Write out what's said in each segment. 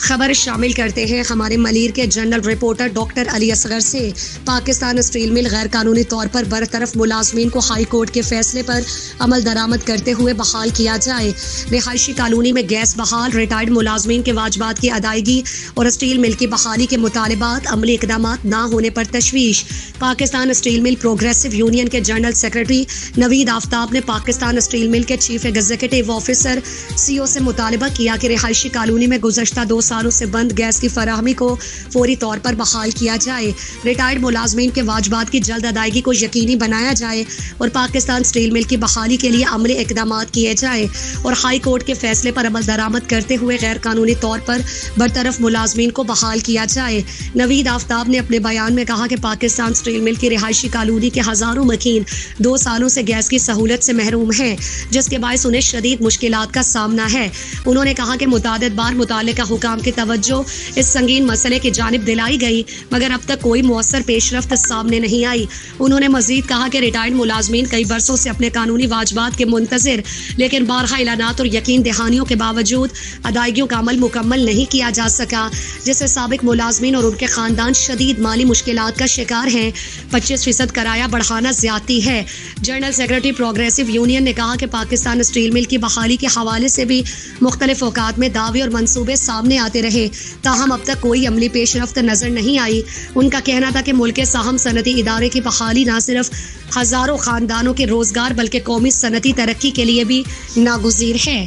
खबर शामिल करते हैं हमारे मलीर के general reporter doctor Ali Asghar से। पाकिस्तान स्टील मिल गैर कानूनी तौर पर बरतरफ मुलाजमीन को हाई कोर्ट के फैसले पर अमल दरामद करते हुए बहाल किया जाए। रिहायशी कॉलोनी में गैस बहाल, रिटायर्ड मुलाजमीन के वाजबात की अदायगी और स्टील मिल की बहाली के मुतालबात, अमली इकदाम न होने पर तशवीश। Pakistan steel mill progressive union के जनरल सेक्रेटरी नवीद आफ्ताब ने पाकिस्तान स्टील मिल के चीफ एग्जीक्यूटिव ऑफिसर CO से मुतालबा किया कि रिहायशी कॉलोनी में गुज़श्ता 2 सालों से बंद गैस की फराहमी को फौरी तौर पर बहाल किया जाए। रिटायर्ड मुलाजमीन के वाजबात की जल्द अदायगी को यकीनी बनाया जाए और पाकिस्तान स्टील मिल की बहाली के लिए अमली इकदाम किए जाए और हाई कोर्ट के फैसले पर अमल दरामद करते हुए गैर कानूनी तौर पर बरतरफ मुलाजमीन को बहाल किया जाए। नवीद आफ्ताब ने अपने बयान में कहा कि पाकिस्तान स्टील मिल की रिहायशी कॉलोनी के हज़ारों मकीन 2 सालों से गैस की सहूलत से महरूम हैं, जिसके बायस उन्हें शदीद मुश्किलात का सामना है। उन्होंने कहा कि मुतादिद बार मुताल्लिका हुकाम की तवज्जो इस संगीन मसले की जानिब दिलाई गई, मगर अब तक कोई मुअस्सर पेशरफ्त सामने नहीं आई। उन्होंने मजीद कहा कि रिटायर्ड मुलाजमीन कई बरसों से अपने कानूनी वाजबात के मुंतज़िर, लेकिन बारहा ऐलानात और यकीन दहानियों के बावजूद अदायगियों का अमल मुकम्मल नहीं किया जा सका, जिससे साबिक मुलाजमीन और उनके खानदान शदीद माली मुश्किलात का शिकार हैं। 25% किराया बढ़ाना ज्यादती है। जनरल सेक्रेटरी प्रोग्रेसिव यूनियन ने कहा कि पाकिस्तान स्टील मिल की बहाली के हवाले से भी मुख्तलिफ औकात में दावे और मंसूबे सामने आते रहे, ताहम अब तक कोई अमली पेशरफ्त नजर नहीं आई। उनका कहना था कि मुल्क के साहम सनती इदारे की बहाली न सिर्फ हजारों खानदानों के रोजगार बल्कि कौमी सनती तरक्की के लिए भी नागुज़ीर है।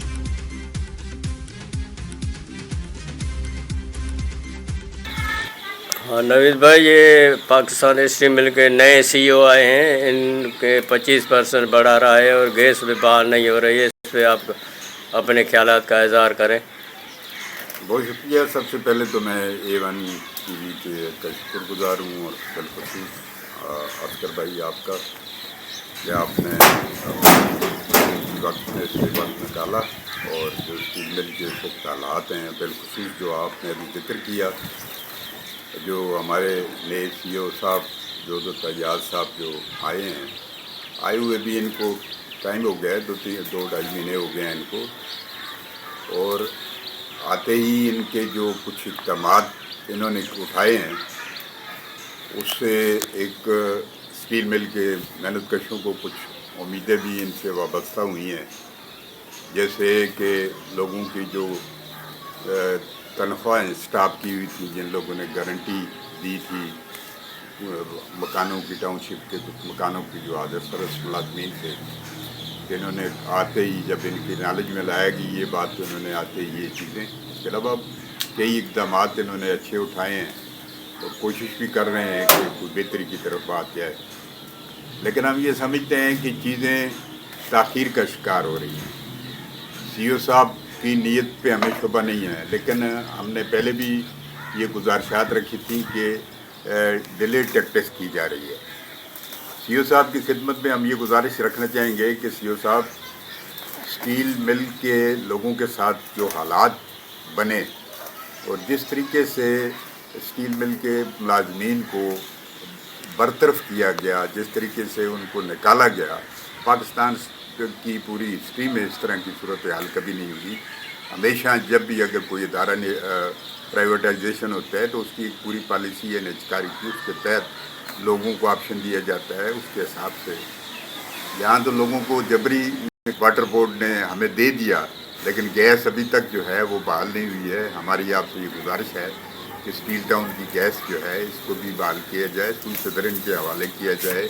हाँ नवीद भाई, ये पाकिस्तान स्टील मिल के नए CEO आए हैं, इनके 25% बढ़ा रहा है और गैस भी बहाल नहीं हो रही है। इस पर आप अपने ख्यालात का इज़हार करें। बहुत शुक्रिया। सबसे पहले तो मैं A1 TV का शुक्रगुजार हूँ और बिलखुसूस असगर भाई आपका कि आपने वक्त में से वक्त निकाला और जो स्टील मिल के वक्त हालात हैं, बिलखुसूस जो आपने अभी जिक्र किया, जो हमारे नए CEO साहब जो तैयार साहब जो आए हैं, आए हुए भी इनको टाइम हो गया है, 2-2.5 महीने हो गए हैं इनको, और आते ही इनके जो कुछ इक़दामात इन्होंने उठाए हैं उससे एक स्टील मिल के मेहनतकशों को कुछ उम्मीदें भी इनसे वाबस्ता हुई हैं, जैसे कि लोगों की जो तनख्वाहें स्टाफ की हुई थी, जिन लोगों ने गारंटी दी थी मकानों की, टाउनशिप के मकानों की जो आदर सरस मुलाजमीन थे, जिन्होंने आते ही जब इनकी नॉलेज में लाया कि ये बात, तो इन्होंने आते ही ये चीज़ें, इसके अलावा कई इक़दाम इन्होंने अच्छे उठाए हैं और कोशिश भी कर रहे हैं कि कोई बेहतरी की तरफ बात जाए। लेकिन हम ये समझते हैं कि चीज़ें ताख़ीर का शिकार हो रही हैं। CEO साहब की नीयत पे हमें शुबा नहीं है, लेकिन हमने पहले भी ये गुजारिशात रखी थी कि डिले टैक्टिक्स की जा रही है। CEO साहब की खिदमत में हम ये गुजारिश रखना चाहेंगे कि CEO साहब स्टील मिल के लोगों के साथ जो हालात बने और जिस तरीके से स्टील मिल के मुलाजमीन को बरतरफ किया गया, जिस तरीके से उनको निकाला गया, पाकिस्तान की पूरी हिस्ट्री में इस तरह की सूरत हाल कभी नहीं हुई। हमेशा जब भी अगर कोई इदारा ने प्राइवेटाइजेशन होता है तो उसकी एक पूरी पॉलिसी है निजकारी की, उसके तहत लोगों को ऑप्शन दिया जाता है उसके हिसाब से। यहाँ तो लोगों को जबरी वाटर बोर्ड ने हमें दे दिया, लेकिन गैस अभी तक जो है वो बहाल नहीं हुई है। हमारी आपसे ये गुजारिश है कि स्टील टाउन की गैस जो है इसको भी बहाल किया जाए, सुन सदरन के हवाले किया जाए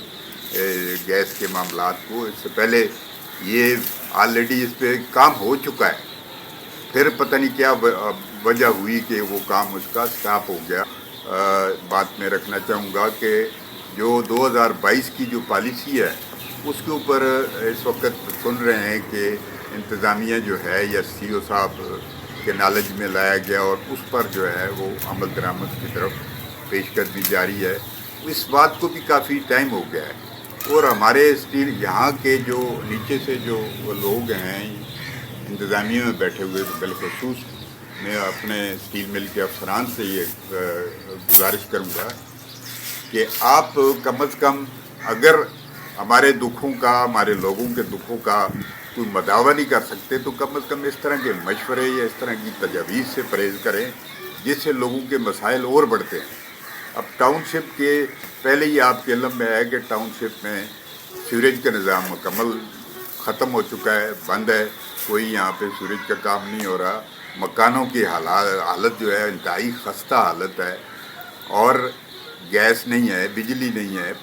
गैस के मामलात को। इससे पहले ये ऑलरेडी इस पर काम हो चुका है, फिर पता नहीं क्या वजह हुई कि वो काम उसका स्टॉप हो गया। बात में रखना चाहूँगा कि जो 2022 की जो पॉलिसी है उसके ऊपर इस वक्त सुन रहे हैं कि इंतज़ामिया जो है या CEO साहब के नॉलेज में लाया गया और उस पर जो है वो अमल दरामद की तरफ पेशकदमी जारी है। इस बात को भी काफ़ी टाइम हो गया है और हमारे स्टील यहाँ के जो नीचे से जो लोग हैं इंतज़ामिया में बैठे हुए, बिलखुसूस मैं अपने स्टील मिल के अफसरान से ये गुजारिश करूँगा कि आप कम अज़ कम अगर हमारे दुखों का, हमारे लोगों के दुखों का कोई मदावा नहीं कर सकते तो कम अज़ कम इस तरह के मशवरे या इस तरह की तजावीज़ से परहेज़ करें जिससे लोगों के मसाइल और बढ़ते हैं। अब टाउनशिप के पहले ही आपके इल्म में है कि टाउनशिप में सीवरेज का निज़ाम मुकम्मल ख़त्म हो चुका है, बंद है, कोई यहाँ पे सीवरेज का काम नहीं हो रहा। मकानों की हालत जो है इंतहाई खस्ता हालत है, और गैस नहीं है, बिजली नहीं है।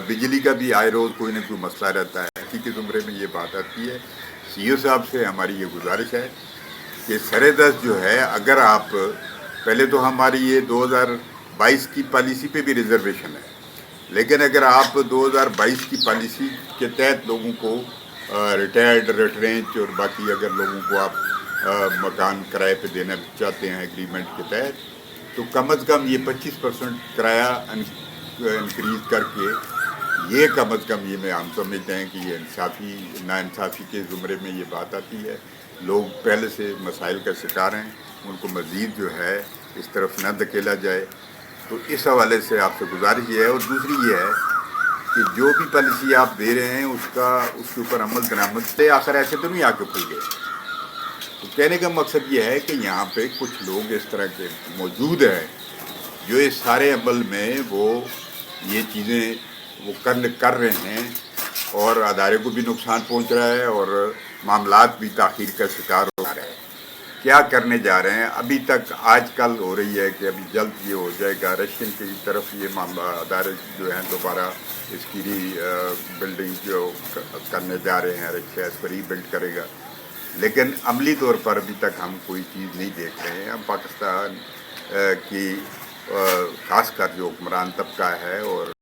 बिजली का भी आए रोज़ कोई ना कोई मसला रहता है। इसी के ज़ुमरे में ये बात आती है। CEO साहब से हमारी ये गुजारिश है कि सरेदस्त जो है, अगर आप पहले तो हमारी ये 2022 की पॉलिसी पे भी रिजर्वेशन है, लेकिन अगर आप 2022 की पॉलिसी के तहत लोगों को रिटायर्ड, रेटरेंच और बाकी अगर लोगों को आप मकान किराए पे देना चाहते हैं एग्रीमेंट के तहत, तो कम अज़ कम ये 25% किराया इंक्रीज़ करके, ये कम अज़ कम ये में हम समझते हैं कि ये नाइंसाफ़ी के ज़ुमरे में ये बात आती है। लोग पहले से मसाइल का शिकार हैं, उनको मज़ीद जो है इस तरफ न धकेला जाए। तो इस हवाले से आपसे गुजारिश ये है। और दूसरी ये है कि जो भी पॉलिसी आप दे रहे हैं उसके ऊपर अमल दरामद से आखिर ऐसे तो नहीं आके खुल गए। तो कहने का मकसद ये है कि यहाँ पे कुछ लोग इस तरह के मौजूद हैं जो इस सारे अमल में वो ये चीज़ें वो कर रहे हैं, और अदारे को भी नुकसान पहुँच रहा है और मामलात भी ताख़ीर का शिकार हो रहे हैं। क्या करने जा रहे हैं अभी तक आजकल हो रही है कि अभी जल्द ये हो जाएगा, रशियन की तरफ ये मामला अदारे जो हैं दोबारा इसकी बिल्डिंग जो करने जा रहे हैं, रशिया इस पर रीबिल्ड करेगा। लेकिन अमली तौर पर अभी तक हम कोई चीज़ नहीं देख रहे हैं। हम पाकिस्तान की ख़ासकर जो हुक्मरान तबका है और